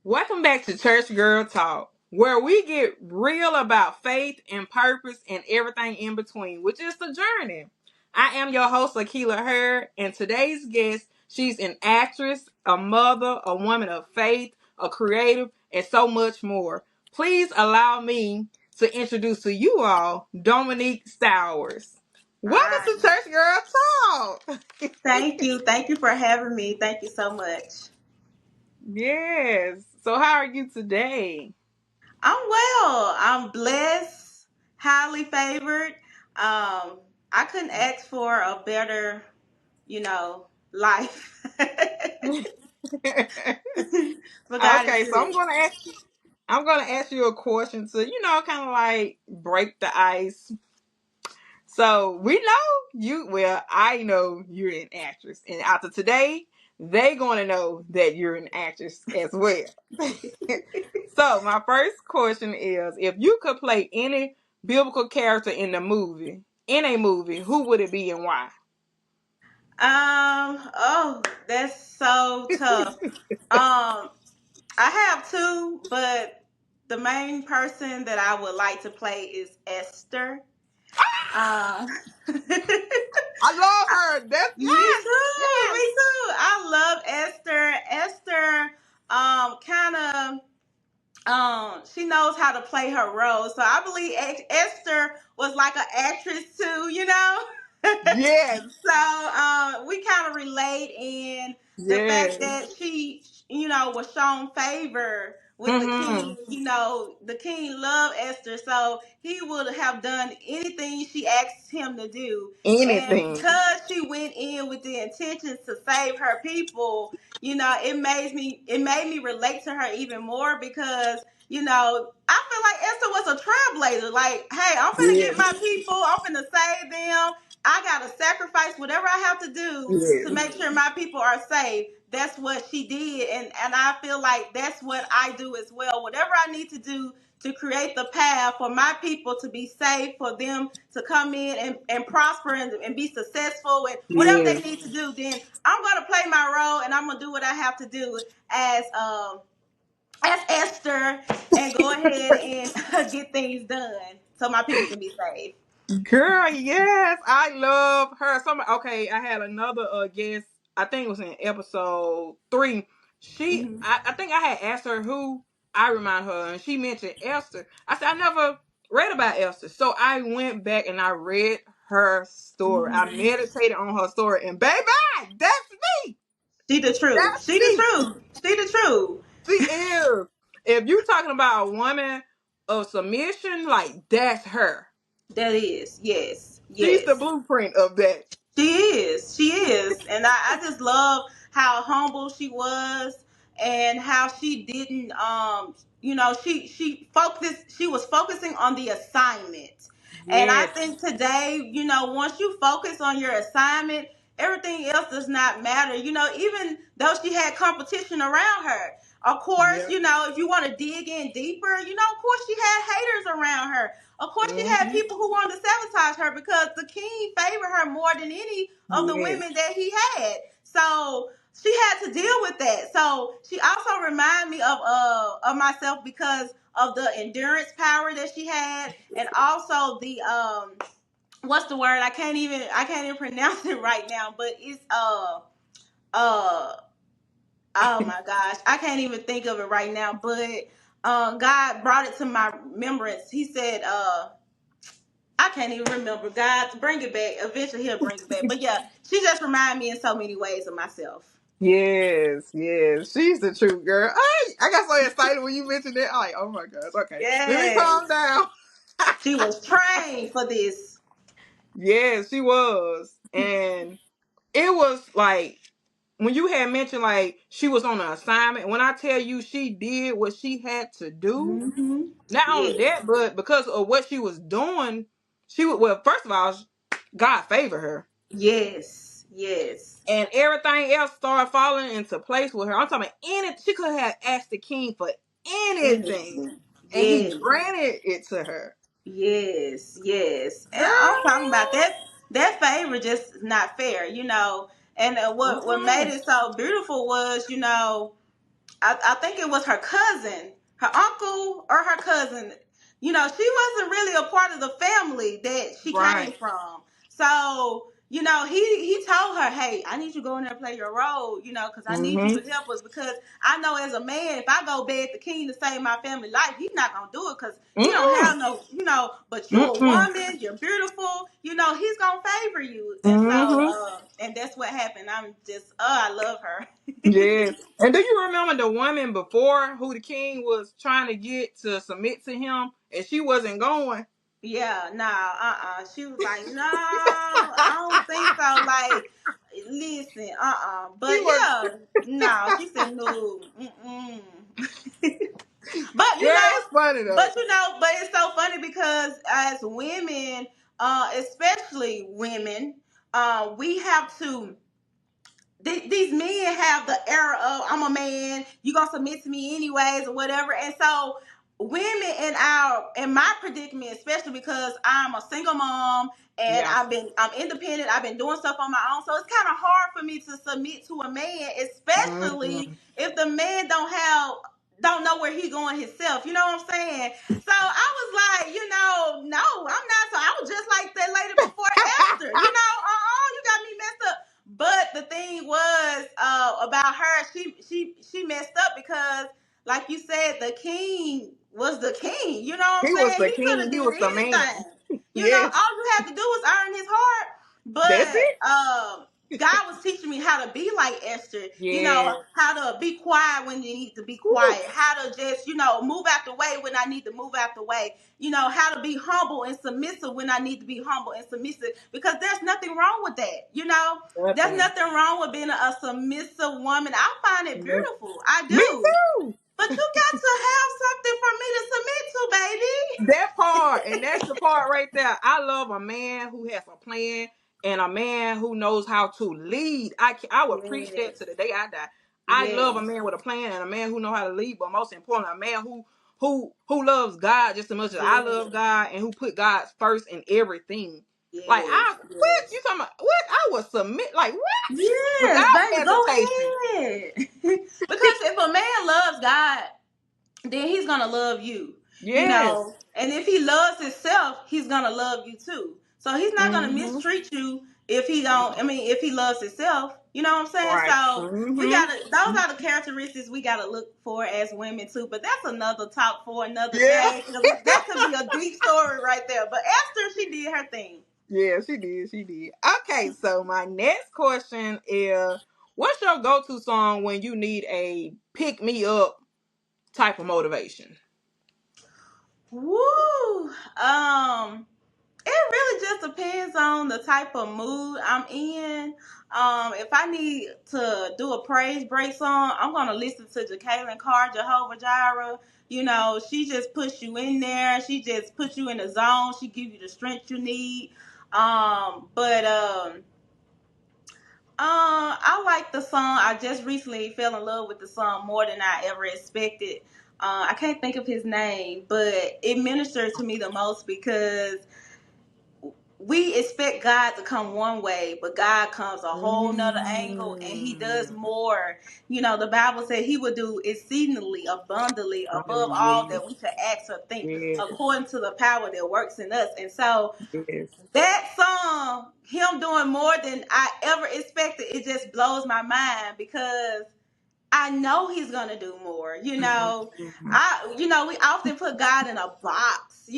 Welcome back to Church Girl Talk, where we get real about faith and purpose and everything in between, which is the journey. I am your host, Akila Hurd, and today's guest, she's an actress, a mother, a woman of faith, a creative, and so much more. Please allow me to introduce to you all Dominique Stowers. Welcome Hi. to Church Girl Talk. Thank you. Thank you for having me. Thank you so much. Yes. So, how are you today? I'm well. I'm blessed, highly favored. I couldn't ask for a better, life. But God is Okay, so good. I'm gonna ask you a question to, kind of like break the ice. So we know you well, I know you're an actress. And after today, they gonna know that you're an actress as well. So my first question is if you could play any biblical character in a movie, who would it be and why? Oh, that's so tough. Um, I have two, but the main person that I would like to play is Esther. Uh, I love her. That's Me yes, too. yes, Me too. I love Esther. Esther, kind of, she knows how to play her role. So I believe Esther was like an actress too. yes, We kind of relate in the fact yes. that she, was shown favor with the Mm-hmm. king. The king loved Esther, so he would have done anything she asked him to do. And Anything. because she went in with the intentions to save her people, it made me relate to her even more because I feel like Esther was a trailblazer. Like, hey, I'm finna get Yes. my people. I'm finna save them. I gotta sacrifice whatever I have to do to Yes. make sure my people are safe. That's what she did, and I feel like that's what I do as well. Whatever I need to do to create the path for my people to be safe, for them to come in and prosper and be successful, and whatever they Yes. need to do, then I'm gonna play my role and I'm gonna do what I have to do as um as Esther and go ahead and get things done so my people can be saved. Girl, yes, I love her. Okay, I had another guest. I think it was in episode 3. Hmm. I think I had asked her who I remind her, and she mentioned Esther. I said I never read about Esther, so I went back and I read her story. I Hmm. meditated on her story, and baby, that's me. She the truth. That's She the me. truth. She the truth. She is. If you talking about a woman of submission, like that's her. That is. Yes. She's the Yes. blueprint of that. She is. She is. And I just love how humble she was and how she didn't she was focusing on the assignment. And I Yes. think today, once you focus on your assignment, everything else does not matter. Even though she had competition around her. Of course, Yeah. if you want to dig in deeper, of course she had haters around her. Of course, she had Hmm. people who wanted to sabotage her because the king favored her more than any of the Yes. women that he had. So she had to deal with that. So she also reminded me of myself because of the endurance power that she had, and also the what's the word? I can't even pronounce it right now, but it's uh oh my gosh, I can't even think of it right now. But God brought it to my remembrance. He said, I can't even remember. God, bring it back. Eventually, He'll bring it back. But yeah, she just reminded me in so many ways of myself. Yes. Yes. She's the truth, girl. I got so excited when you mentioned that. I'm like, oh my gosh. Okay. Let me calm Yes, down. she was trained for this. Yes, she was. And it was like when you had mentioned like she was on an assignment, when I tell you she did what she had to do, Hmm. not only Yes, that, but because of what she was doing, well, first of all, God favored her. yes, yes, And everything else started falling into place with her. I'm talking about she could have asked the king for anything, anything. and he Yes, granted it to her. yes, yes. And I'm talking Girl. about that. That favor just is not fair. And what made Mm-mm. it so beautiful was, I think it was her cousin, her uncle or her cousin. You know, she wasn't really a part of the family that she came Right. from. So, you know, he told her, "Hey, I need you to go in there and play your role, you know, because I need you Mm-hmm. to help us. Because I know as a man, if I go beg the king to save my family life, he's not gonna do it because he don't Mm-mm. have no, you know. But you a Mm-mm. woman, you're beautiful, you know, he's gonna favor you. And so, Mm-hmm. and that's what happened. I'm just, I love her. Yes. And do you remember the woman before who the king was trying to get to submit to him and she wasn't going? Yeah, nah, She was like, no, I don't think so. Like, listen, She But was, yeah, no, she said no. Mm-mm. But girl, it's funny though. but it's so funny because as women, especially women, we have to these men have the era of I'm a man, you gonna submit to me anyways or whatever. And so women in my predicament, especially because I'm a single mom and Yeah. I'm independent, I've been doing stuff on my own. So it's kind of hard for me to submit to a man, especially Mm-hmm. if the man don't know where he going himself. You know what I'm saying? So I was like, no, I'm not. So I was just like that lady before Esther. You got me messed up. But the thing was about her, she messed up because, like you said, the king was the king. You know what He I'm was saying? the He could king. have He did was the man. anything. Yes. All you had to do was earn his heart. That's it. But God was teaching me how to be like Esther. Yes. How to be quiet when you need to be Woo. quiet. How to just move out the way when I need to move out the way. How to be humble and submissive when I need to be humble and submissive. Because there's nothing wrong with that. There's Nothing. nothing wrong with being a submissive woman. I find it Nope. beautiful. I Me do. too. But you got to have something for me to submit to, baby. That part, and that's the part right there. I love a man who has a plan and a man who knows how to lead. I would preach that Yes. to the day I die. I love a Yes. man with a plan and a man who know how to lead, but most important, a man who loves God just as much as I love Yes. God and who put God first in everything. Like Yes. what Yes. you talking about? What I would submit like what Yes, without baby, go hesitation. ahead. Because if a man loves God, then he's gonna love you. Yes. And if he loves himself, he's gonna love you too. So he's not gonna Mm-hmm. mistreat you if he don't. I mean, if he loves himself, you know what I'm saying. Right. So we Mm-hmm. gotta. Those are the characteristics we gotta look for as women too. But that's another talk for another Yeah. day. 'Cause that could be a deep story right there. But Esther, she did her thing. Yeah, she did. She did. Okay, so my next question is what's your go to song when you need a pick me up type of motivation? Woo. It really just depends on the type of mood I'm in. If I need to do a praise break song, I'm gonna listen to Jacqueline Carr, Jehovah Jireh. She just puts you in there. She just puts you in the zone. She gives you the strength you need. But I like the song. I just recently fell in love with the song more than I ever expected. I can't think of his name, but it ministered to me the most because we expect God to come one way, but God comes a whole nother angle and he does Mm. more. The Bible said he would do exceedingly abundantly above Oh, all yes, that we could ask or think yes, according to the power that works in us. And so yes. that song, him doing more than I ever expected, it just blows my mind because I know he's gonna do more. Mhm. We often put God in a box,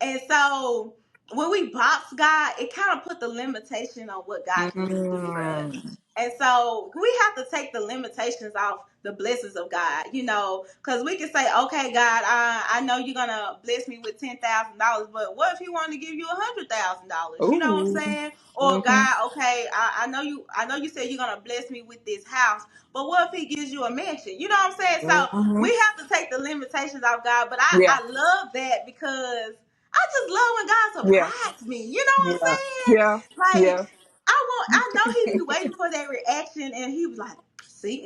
and so when we box God, it kind of put the limitation on what God can really do for us. Mm. And so we have to take the limitations off the blessings of God, because we can say, okay, God, I know you're gonna bless me with $10,000, but what if He wanted to give you $100,000? You know what I'm Ooh. saying? Or Mm-hmm. God, okay, I know you said you're gonna bless me with this house, but what if He gives you a mansion? You know what I'm saying? So Mm-hmm. we have to take the limitations off God. But Yeah, I love that because I just love when God yeah, surprised me. You know what I'm yeah, saying? yeah, Like yeah. I know He be waiting for that reaction, and He was like, "See,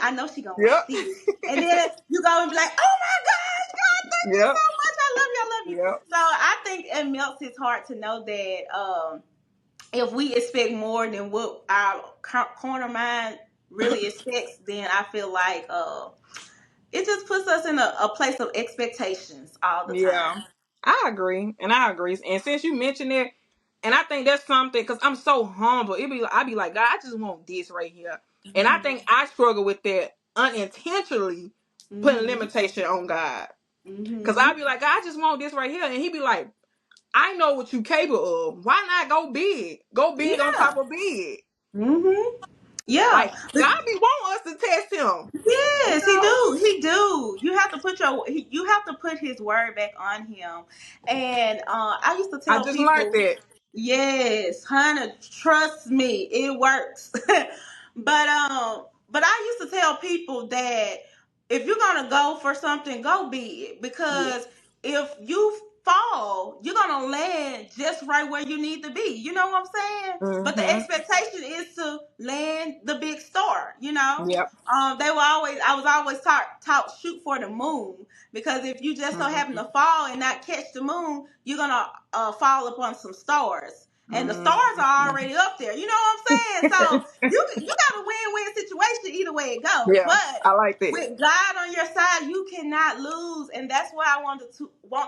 I know she gonna like Yep, this." And then you go and be like, "Oh my gosh, God, thank you yep, so much. I love you. I love you." yep. So I think it melts His heart to know that if we expect more than what our corner mind really expects, then I feel like it just puts us in a place of expectations all the Yeah, time. I agree, and I agree. And since you mentioned it, and I think that's something because I'm so humble. I be like, God, I just want this right here, and I Mhm. think I struggle with that unintentionally putting Mhm. limitation on God. Cause I Mhm. be like, God, I just want this right here, and He be like, I know what you capable of. Why not go big? Go big on Yeah. top of big. Mhm. Yeah. Like God be wanting us to test Him. You Yes, he know, do. He do. You have to put his word back on him. And I used to I tell just learned people, that. yes, honey, trust me, it works. But I used to tell people that if you're gonna go for something, go big, Yeah. because if you fall, you're gonna land just right where you need to be. You know what I'm saying? But the Mhm. expectation is to land the big star. You know. Yep. I was always taught shoot for the moon, because if you just so happen to Mhm. fall and not catch the moon, you're gonna fall upon some stars, and the stars are Mhm. already up there. You know what I'm saying? So you got a win-win situation either way it go. Yeah, But I like that. with God on your side, you cannot lose, and that's why I want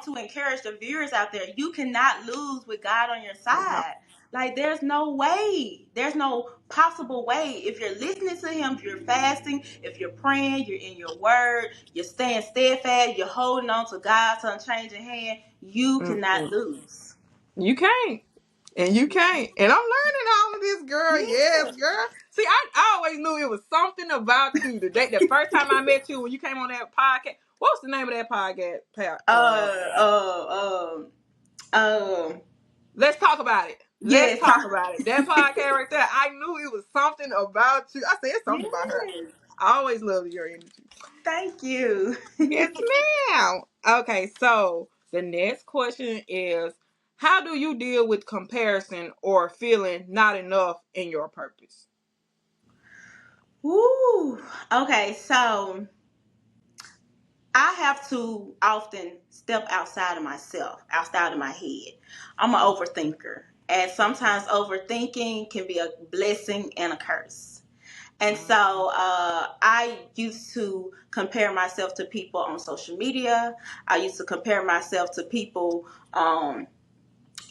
to encourage the viewers out there. You cannot lose with God on your No. side. Like, there's no way. There's no possible way. If you're listening to him, if you're fasting, if you're praying, you're in your word, you're staying steadfast, you're holding on to God's unchanging hand, you cannot Mhm. lose. You can't. And you can't. And I'm learning all of this, girl. Yes, Yeah. girl. See, I always knew it was something about you. The first time I met you when you came on that podcast. What's the name of that podcast? Uh, uh, um, um, Let's talk about it. Let's yes, talk about it. That podcast right there, I knew it was something about you. I said it's something about her. yes. I always loved your energy. Thank you. Yes, ma'am. Okay, so the next question is, how do you deal with comparison or feeling not enough in your purpose? Woo. Okay, so I have to often step outside of myself, outside of my head. I'm an overthinker, and sometimes overthinking can be a blessing and a curse. And so I used to compare myself to people on social media. I used to compare myself to people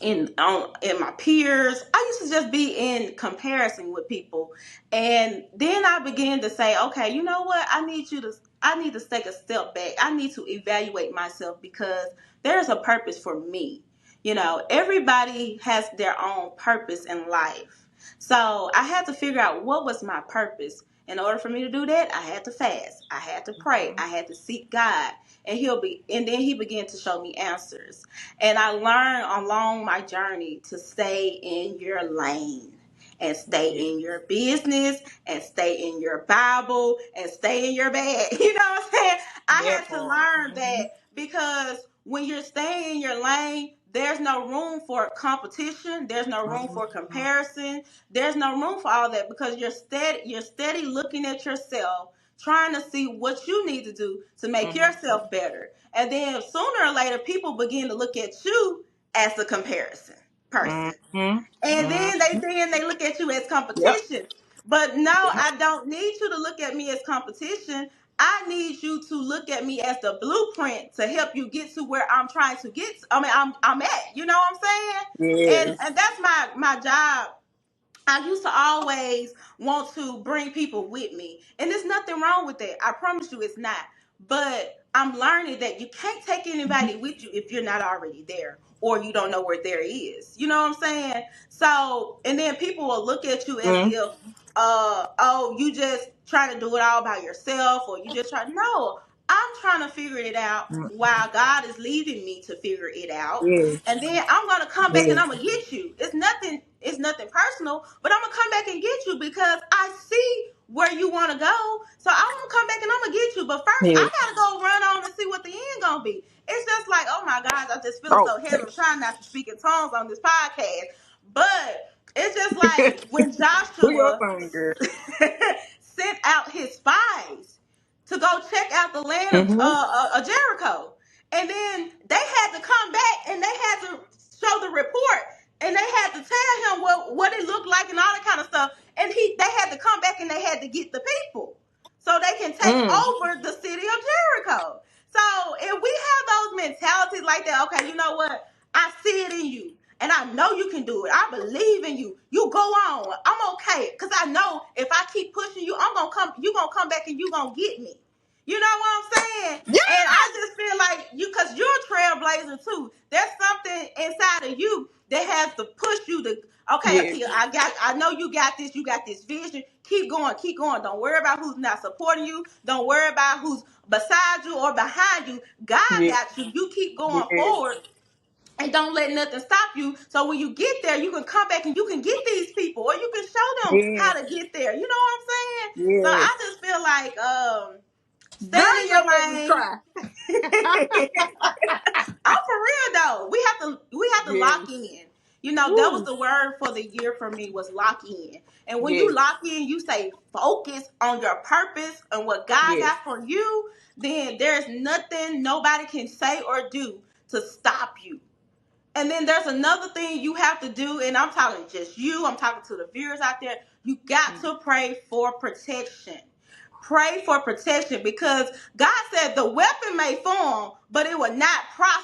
in my peers. I used to just be in comparison with people, and then I began to say, okay, you know what? I need to take a step back. I need to evaluate myself, because there's a purpose for me. You know, everybody has their own purpose in life. So I had to figure out what was my purpose. In order for me to do that, I had to fast. I had to pray. I had to seek God. And then he began to show me answers. And I learned along my journey to stay in your lane, and stay Yeah, in your business, and stay in your Bible, and stay in your bed. You know what I'm saying? I that had to part. learn Mhm. that, because when you're staying in your lane, there's no room for competition. There's no room for Mhm. comparison. There's no room for all that, because you're steady looking at yourself, trying to see what you need to do to make Mhm. yourself better. And then sooner or later, people begin to look at you as the comparison person. Mhm. And Mhm. then they look at you as Yep. competition. But no, Yep. I don't need you to look at me as competition. I need you to look at me as the blueprint to help you get to where I'm trying to get. I'm at. You know what I'm saying? Yes. And that's my job. I used to always want to bring people with me. And there's nothing wrong with that. I promise you it's not. But I'm learning that you can't take anybody with you if you're not already there, or you don't know where there is. You know what I'm saying? So, and then people will look at you as Mhm. if, oh, you just trying to do it all by yourself, or you just try. No, I'm trying to figure it out while God is leading me to figure it out. Yes. And then I'm gonna come back and Yes. I'm gonna get you. It's nothing personal, but I'm gonna come back and get you, because I see where you wanna go. So I'm gonna come back and I'm gonna get you. But first I Yes. gotta go run on and see what the end gonna be. It's just like, oh my gosh, I'm just feeling Oh, so heavy. I'm trying not to speak in tongues on this podcast. But it's just like when do your Joshua thing, girl. sent out his spies to go check out the land Mhm. of Jericho. And then they had to come back and they had to show the report, and they had to tell him what it looked like and all that kind of stuff. and they had to come back and they had to get the people so they can take Mm. over the city of Jericho. So if we have those mentalities like that, okay, you know what? I see it in you. And I know you can do it. I believe in you. You go on. I'm okay. Because I know if I keep pushing you, I'm gonna come, you're gonna come back and you're gonna get me. You know what I'm saying? And I Yes. just feel like you, because you're a trailblazer too. There's something inside of you that has to push you to, okay, Yes. Akia, I know you got this vision. Keep going, keep going. Don't worry about who's not supporting you. Don't worry about who's beside you or behind you. God Yes. got you. You keep going Yes. forward and don't let nothing stop you. So when you get there, you can come back and you can get these people, or you can show them how Yes. to get there. You know what I'm saying? So Yes. I just feel like Girl, stand in you your gonna make me lane. cry. I'm for real though. We have to Yes. lock in. You know, that was Woo. the word for the year for me, was lock in. And when you Yes. lock in, you say focus on your purpose and what God Yes. got for you, then there's nothing nobody can say or do to stop you. And then there's another thing you have to do, and I'm talking just you, I'm talking to the viewers out there. You got to pray for protection. Pray for protection, because God said the weapon may form, but it will not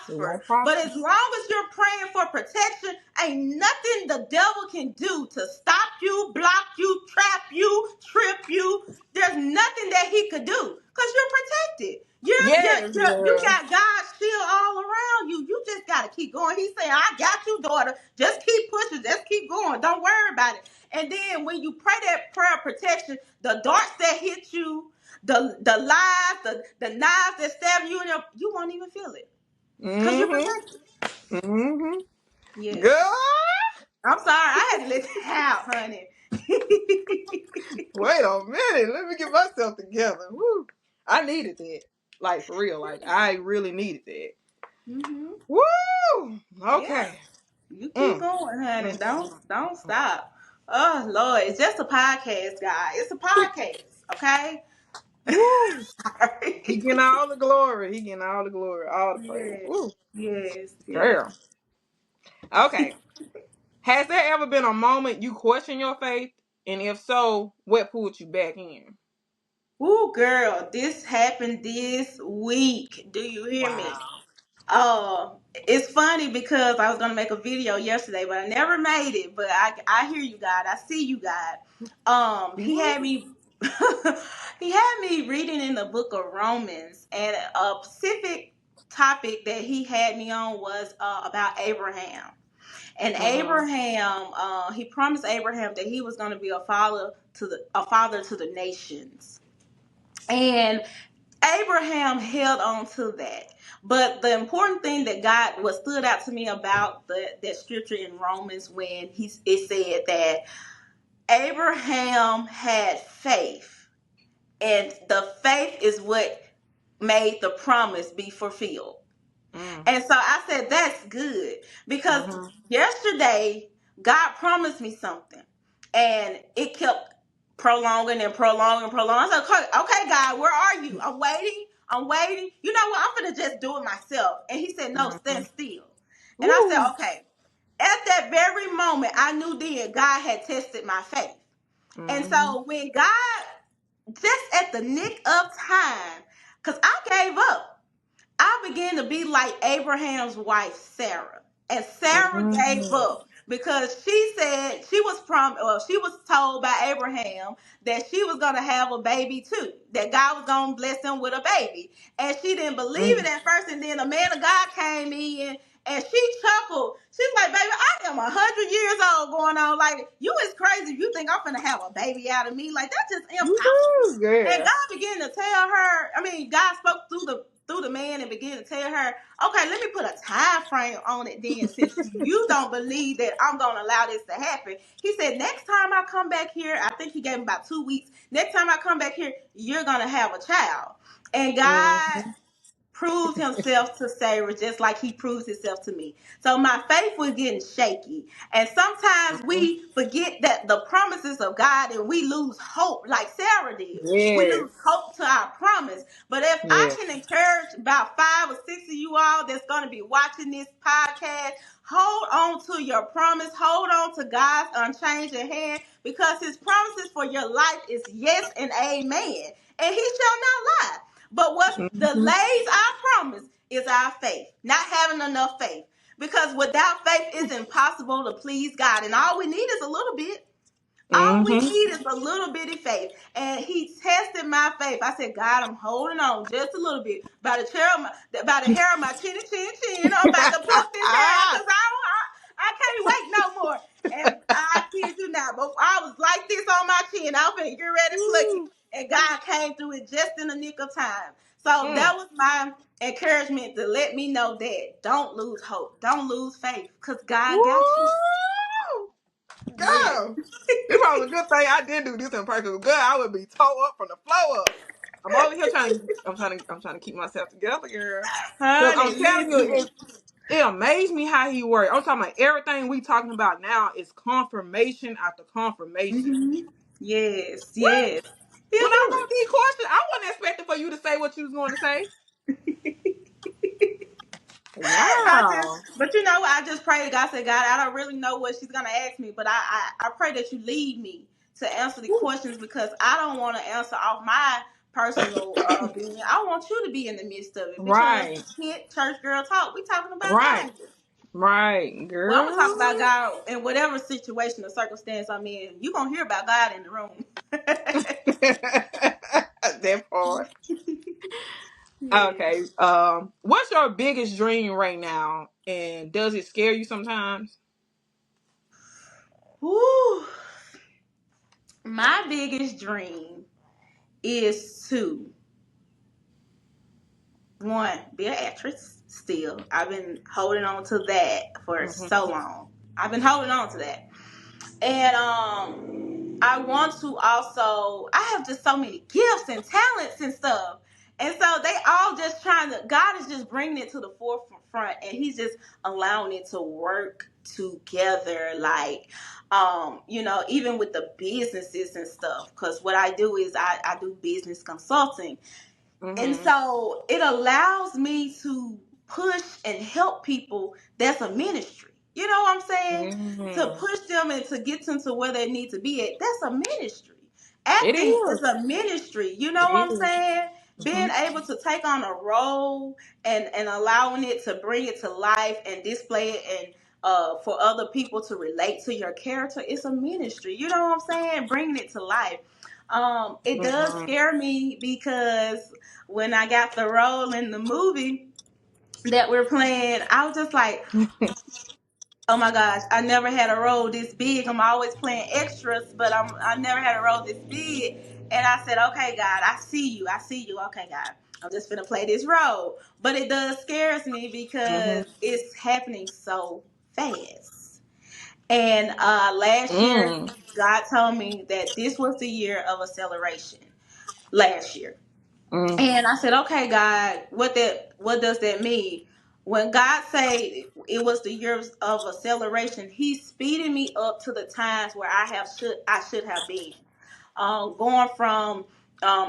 It prosper. won't But prosper. as long as you're praying for protection, ain't nothing the devil can do to stop you, block you, trap you, trip you. There's nothing that he could do because you're protected. Yes, You girl. got God's shield all around you. You just got to keep going. He's saying, I got you, daughter. Just keep pushing. Just keep going. Don't worry about it. And then when you pray that prayer of protection, the darts that hit you, the lies, the knives that stab you, you won't even feel it because you're Mm-hmm. protected. Mm-hmm. Yes. Girl. I'm sorry. I had to let it out, honey. Wait a minute. Let me get myself together. Woo. I needed that. Like for real. Like I really needed that. hmm Woo. Yeah. Okay. You keep Mm. going, honey. Mm. Don't stop. Oh Lord, it's just a podcast, guys. It's a podcast, okay? Woo. He Sorry. getting all the glory. He getting all the glory. All the praise. Yes, Woo. yes, yes. Girl. Okay. Has there ever been a moment you question your faith? And if so, what pulled you back in? Ooh, girl, this happened this week. Do you hear me? Wow. It's funny because I was gonna make a video yesterday, but I never made it. But I hear you, God. I see you, God. He had Mhm. me he had me reading in the book of Romans, and a specific topic that he had me on was about Abraham. And Mhm. Abraham, he promised Abraham that he was going to be a father to the nations. And Abraham held on to that. But the important thing that what stood out to me about that scripture in Romans, when it said that Abraham had faith, and the faith is what made the promise be fulfilled. Mm. And so I said, that's good, because Mhm. yesterday God promised me something, and it kept prolonging and prolonging and prolonging. I said, okay, God, where are you? I'm waiting. I'm waiting. You know what? I'm going to just do it myself. And he said, no, stand Mhm. still. And I said, Woo. okay. At that very moment, I knew then God had tested my faith. And Mhm. so when God, just at the nick of time, because I gave up, I began to be like Abraham's wife, Sarah. And Sarah gave Mhm. up because she said she was told by Abraham that she was going to have a baby too, that God was going to bless them with a baby. And she didn't believe it Mhm. at first. And then a man of God came in and she chuckled. She's like, baby, I am 100 years old going on. Like, you is crazy. You think I'm going to have a baby out of me? Like, that's just impossible. Woo, And girl. God began to tell her, God spoke through the man and began to tell her, okay, let me put a time frame on it then, since you don't believe that I'm going to allow this to happen. He said, next time I come back here, I think he gave him about 2 weeks. Next time I come back here, you're going to have a child. And God Mhm. proved himself to Sarah just like he proves himself to me. So my faith was getting shaky. And sometimes Mhm. we forget that the promises of God and we lose hope like Sarah did. We Yes. lose hope to our promise. But if I Yes. can encourage about 5 or 6 of you all that's going to be watching this podcast, hold on to your promise. Hold on to God's unchanging hand because his promises for your life is yes and amen. And he shall not lie. But what Mhm. delays our promise is our faith, not having enough faith. Because without faith, it's impossible to please God. And all we need is a little bit. All we Mhm. need is a little bitty faith. And he tested my faith. I said, God, I'm holding on just a little bit. By the hair of my chin. I'm about to pluck this hair because I can't wait no more. And I kid you not, but I was like this on my chin. I was finna get ready to pluck it. Woo. And God came through it just in the nick of time. So Mm. that was my encouragement to let me know that don't lose hope. Don't lose faith because God got you. Woo. Yes. Girl, it was a good thing I didn't do this in person. Girl, I would be tore up from the floor up. I'm over here I'm trying to keep myself together, girl. Cause I'm Honey, telling you, listen. it amazed me how he worked. I'm talking about everything we talking about now is confirmation after confirmation. Mm-hmm. Yes, What? yes. He'll When I do wrote these questions, I wasn't expecting for you to say what you was going to say. Wow. but you know, I just pray to God. Say, God, I don't really know what she's gonna ask me, but I pray that you lead me to answer the questions because I don't want to answer off my personal opinion. I want you to be in the midst of it because Right. hit church girl talk. We talking about Right. God here. Right, Well, I'm gonna talk about girl. God in whatever situation or circumstance I'm in. You gonna hear about God in the room. That part. Yeah. Okay. What's your biggest dream right now, and does it scare you sometimes? Whew. My biggest dream is to one be an actress. Still, I've been holding on to that for so Mm-hmm. long. I've been holding on to that, and I want to also. I have just so many gifts and talents and stuff, and so they all just trying to. God is just bringing it to the forefront, and He's just allowing it to work together. Like, even with the businesses and stuff. Because what I do is I do business consulting, and Mm-hmm. so it allows me to push and help people. That's a ministry. You know what I'm saying? To Mm-hmm. push them and to get them to where they need to be at. That's a ministry. It Acting is is. a ministry. You know It what I'm is. saying? Mm-hmm. Being able to take on a role and allowing it to bring it to life and display it and for other people to relate to your character, it's a ministry. You know what I'm saying? Bringing it to life. It does Mm-hmm. scare me because when I got the role in the movie that we're playing, I was just like, oh my gosh, I never had a role this big. I'm always playing extras, but I never had a role this big. And I said, okay, God, I see you. I see you. Okay, God, I'm just gonna play this role. But it does scares me because it's happening so fast. And last year, Mm-hmm. God told me that this was the year of acceleration. Last year. And I said, okay, God, what does that mean? When God say it was the years of acceleration, He's speeding me up to the times where I should have been. Going from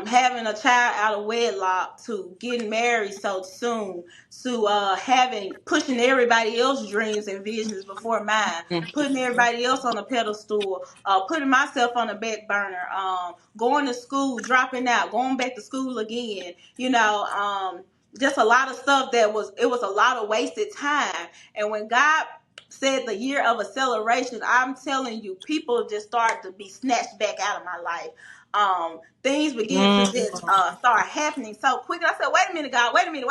having a child out of wedlock to getting married so soon to having pushing everybody else's dreams and visions before mine, putting everybody else on a pedestal, putting myself on a back burner, going to school, dropping out, going back to school again, just a lot of stuff it was a lot of wasted time. And when God said the year of acceleration, I'm telling you, people just start to be snatched back out of my life. Things begin to just Mm-hmm. start happening so quick. I said, wait a minute, God, wait a minute.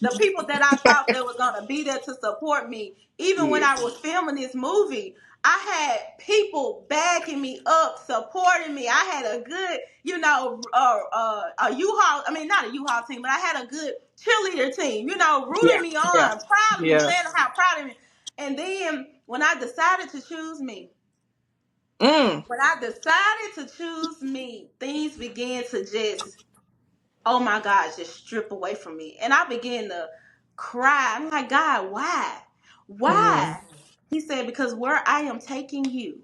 The people that I thought that were gonna be there to support me, even when Yeah. I was filming this movie, I had people backing me up, supporting me. I had a good, a U-Haul. I mean, not a U-Haul team, but I had a good cheerleader team. Yeah. Rooting me Yeah. on, proud of me, Yeah. saying how proud of me. And then Mm. when I decided to choose me, things began to just oh my God, just strip away from me. And I began to cry. I'm like, God, why? Mm. Why? He said, because where I am taking you,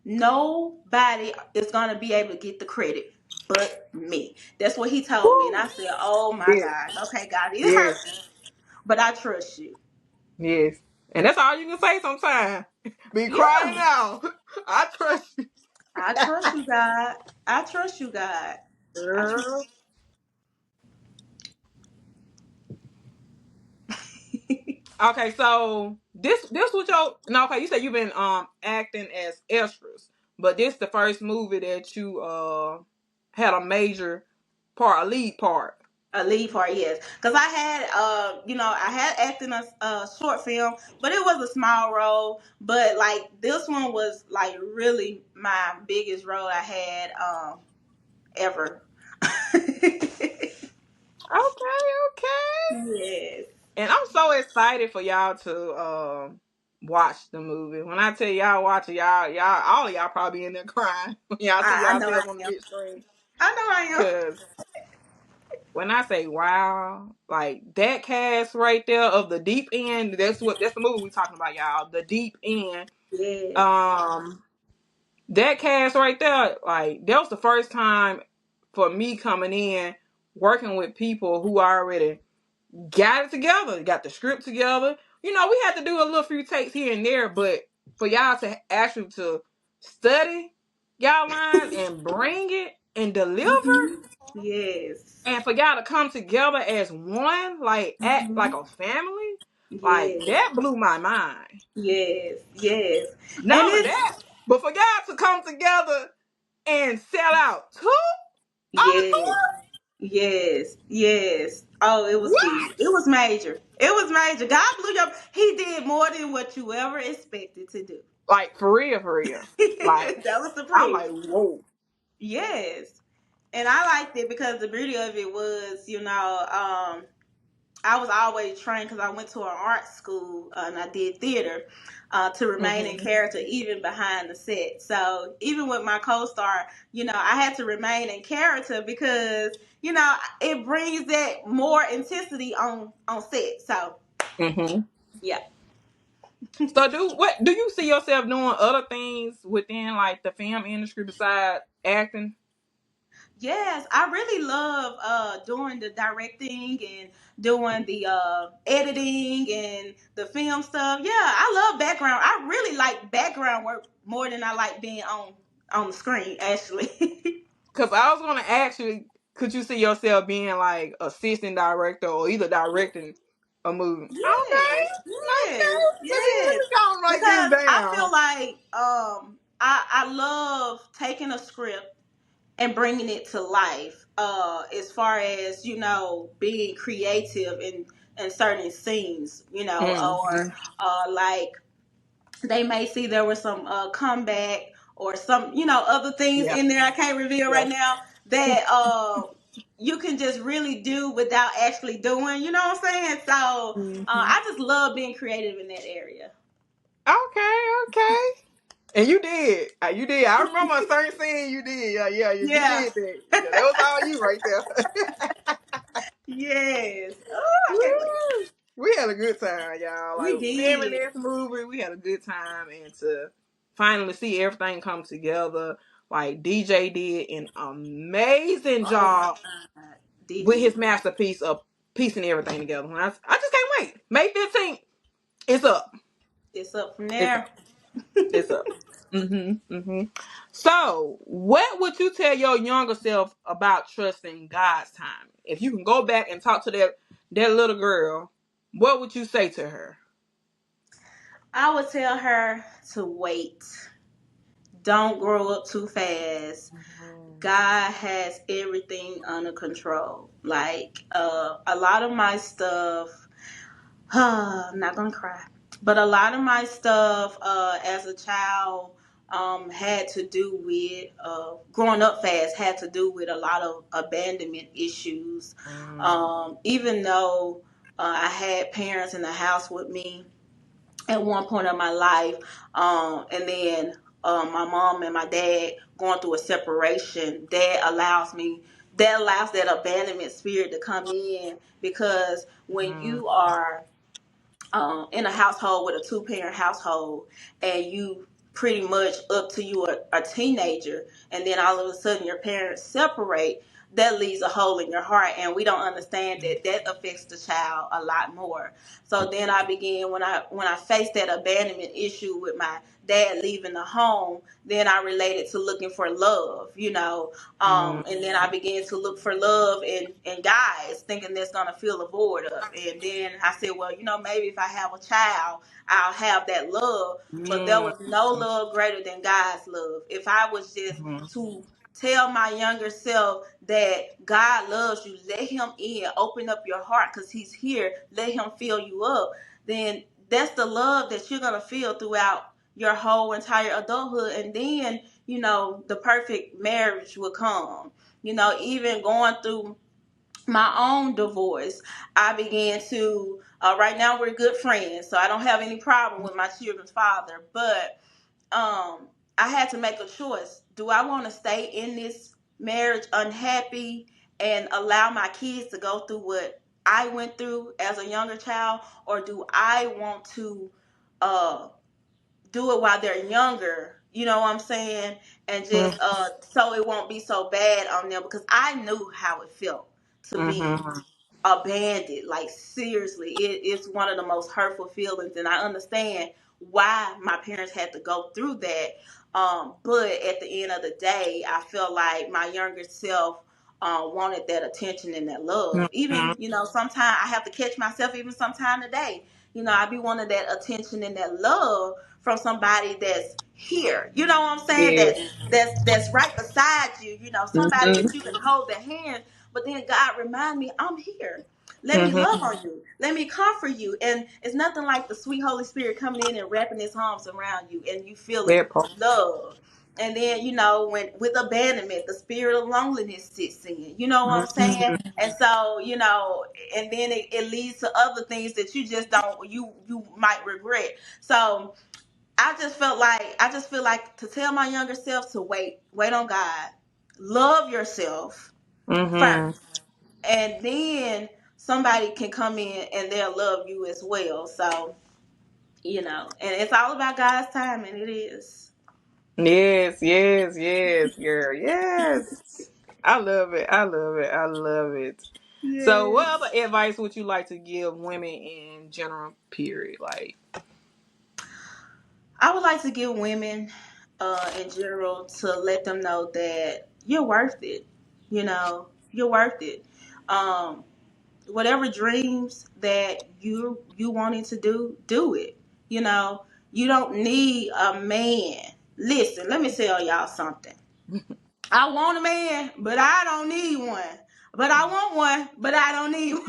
nobody is going to be able to get the credit but me. That's what he told me. And Woo. I said, oh my Yes, gosh, okay, God, it yes, hurts, but I trust you. yes. And that's all you can say sometimes. Be crying Yeah, out. I trust you. I trust you, God. I trust you, God. I trust. Girl. Okay, so this was your no. Okay, you said you've been acting as extras, but this the first movie that you had a major part, a lead part. A lead part, yes, because I had, I had acted in a short film, but it was a small role. But like this one was like really my biggest role I had ever. Okay, okay. Yes, And I'm so excited for y'all to watch the movie. When I tell y'all watch it, y'all all of y'all probably in there crying when y'all see I know I yourself on the am. big screen. I know I am. Cause when I say wow, like that cast right there of the deep end, that's the movie we talking about, y'all. The deep end. Yes. Um that cast right there, like that was the first time for me coming in working with people who already got it together, got the script together. You know, we had to do a little few takes here and there, but for y'all to actually to study y'all lines and bring it and deliver, Hmm. Yes. and for y'all to come together as one, like act like Hmm. a family, like Yes. that blew my mind. Yes. Yes. Not And only it's that, but for y'all to come together and sell out two on the yes. Yes, yes. Oh, it tour. was What? huge. It was major. It was major. God blew your. He did more than what you ever expected to do. Like for real, for real. Like That was the I'm proof. like, whoa. Yes, and I liked it because the beauty of it was, I was always trained because I went to an art school and I did theater to remain in Hmm. character even behind the set. So even with my co-star, I had to remain in character because it brings that more intensity on set. So Hmm. yeah. So do you see yourself doing other things within like the film industry besides acting? Yes, I really love doing the directing and doing the editing and the film stuff. Yeah, I love background. I really like background work more than I like being on the screen. Actually, Because I was gonna ask you, could you see yourself being like assistant director or either directing a movie? Okay, yes, yes, okay. Let yes. me go and write this Because I down. feel like I love taking a script and bringing it to life as far as being creative in certain scenes, or Mm-hmm. like they may see there was some comeback or some other things Yeah, in there I can't reveal yeah. right now that you can just really do without actually doing, you know what I'm saying? So Hmm. I just love being creative in that area. Okay, okay. And you did. You did. I remember a certain scene you did. Yeah, yeah, you Yeah. did that. Yeah, that was all you right there. Yes. Oh, I can't wait. Woo! We had a good time, y'all. We Like filming did. this movie, we had a good time, and to finally see everything come together. Like DJ did an amazing Oh my job God. Did with he? his masterpiece of piecing everything together. I just can't wait. May 15th, it's up. It's up from It's there. up. It's up. So, what would you tell your younger self about trusting God's time? If you can go back and talk to that little girl, what would you say to her? I would tell her to wait. Don't grow up too fast. God has everything under control. Like a lot of my stuff, I'm not gonna cry, but a lot of my stuff as a child had to do with growing up fast. Had to do with a lot of abandonment issues. Mm, Even though I had parents in the house with me at one point of my life, and then my mom and my dad going through a separation. Dad allows me that allows that abandonment spirit to come in, because when Mhm. you are in a household with a two-parent household, and you pretty much up to you a teenager, and then all of a sudden your parents separate, that leaves a hole in your heart, and we don't understand that that affects the child a lot more. So then I began, when I faced that abandonment issue with my dad leaving the home, then I related to looking for love, Mhm. and then I began to look for love in guys, thinking that's gonna fill a void up. And then I said, well, maybe if I have a child, I'll have that love. But there Mhm. was no love greater than God's love. If I was just Mhm. to tell my younger self that God loves you, let him in, open up your heart because he's here, let him fill you up, then that's the love that you're gonna feel throughout your whole entire adulthood. And then the perfect marriage will come. Even going through my own divorce, I began to, right now we're good friends, so I don't have any problem with my children's father. But I had to make a choice. Do I want to stay in this marriage unhappy and allow my kids to go through what I went through as a younger child, or do I want to uh, do it while they're younger? You know what I'm saying? And just so it won't be so bad on them, because I knew how it felt to be Mhm. abandoned. Like, seriously, it's one of the most hurtful feelings, and I understand why my parents had to go through that. But at the end of the day, I feel like my younger self wanted that attention and that love. Even, Mhm. sometimes I have to catch myself, even sometime today. I be wanting that attention and that love from somebody that's here. You know what I'm saying? Yeah. That's right beside you. Somebody Mhm. that you can hold their hand. But then God remind me, I'm here. Let me love Mhm. on you. Let me comfort you. And it's nothing like the sweet Holy Spirit coming in and wrapping his arms around you, and you feeling That part. love. And then, when with abandonment, the spirit of loneliness sits in. You know what I'm saying? Mhm. And so, and then it leads to other things that you just don't, you might regret. So I just feel like to tell my younger self to wait on God, love yourself Mhm. first, and then somebody can come in and they'll love you as well. So, and it's all about God's timing. It is. Yes, yes, yes, girl. Yes. I love it. I love it. I love it. So, what Yes. other advice would you like to give women in general, period? Like, I would like to give women in general to let them know that you're worth it. You're worth it. Um, Whatever dreams that you wanting to do it. You know, you don't need a man. Listen, let me tell y'all something. I want a man, but I don't need one. But I want one, but I don't need one.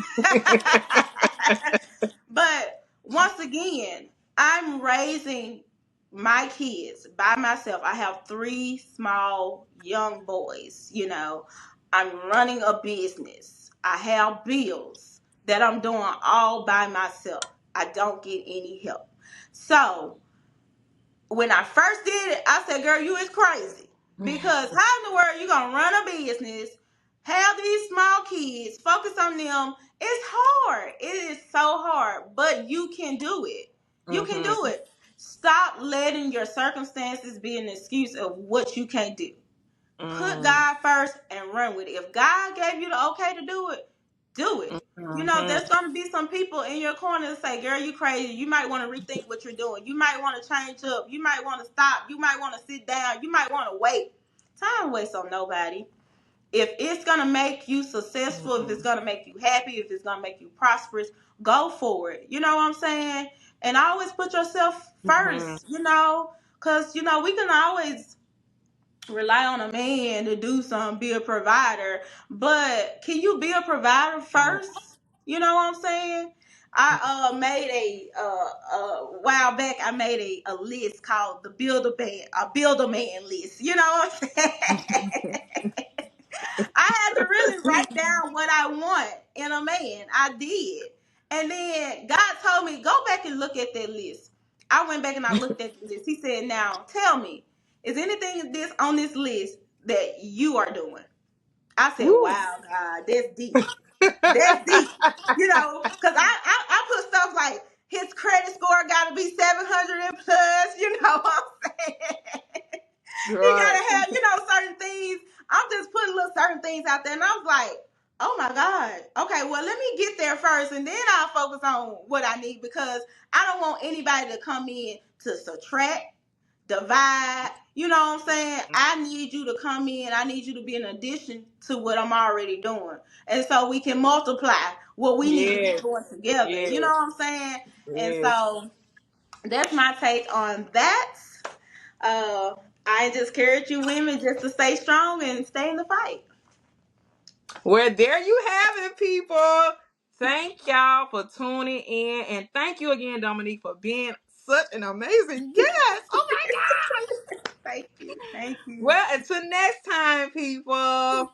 But once again, I'm raising my kids by myself. I have three small young boys. I'm running a business. I have bills that I'm doing all by myself. I don't get any help. So when I first did it, I said, girl, you is crazy. Because how in the world you gonna run a business, have these small kids, focus on them? It's hard. It is so hard. But you can do it. You can mhm. do it. Stop letting your circumstances be an excuse of what you can't do. Put Mhm. God first and run with it. If God gave you the okay to do it, do it. Mhm. There's going to be some people in your corner that say, girl, you crazy. You might want to rethink what you're doing. You might want to change up. You might want to stop. You might want to sit down. You might want to wait. Time waits on nobody. If it's going to make you successful, if it's going to make you happy, if it's going to make you prosperous, go for it. You know what I'm saying? And always put yourself Mhm. first, because, we can always rely on a man to do something, be a provider. But can you be a provider first? You know what I'm saying? I made a while back. I made a list called the Build a Man list. You know what I'm saying? I had to really write down what I want in a man. I did. And then God told me, go back and look at that list. I went back and I looked at the list. He said, now tell me, is anything this on this list that you are doing? I said, Woo. wow, God, that's deep. That's deep. You know, because I put stuff like his credit score got to be 700 and plus. You know what I'm saying? He Right. gotta have, certain things. I'm just putting little certain things out there, and I was like, oh my God. Okay, well, let me get there first, and then I'll focus on what I need because I don't want anybody to come in to subtract, divide. You know what I'm saying? I need you to come in. I need you to be an addition to what I'm already doing, and so we can multiply what we need to be Yes. doing together. You know Yes. what I'm saying? And Yes. so that's my take on that. Uh, I just encourage you women just to stay strong and stay in the fight. Well, there you have it, people. Thank y'all for tuning in. And thank you again, Dominique, for being such an amazing guest. Oh my God. Thank you. Thank you. Well, until next time, people.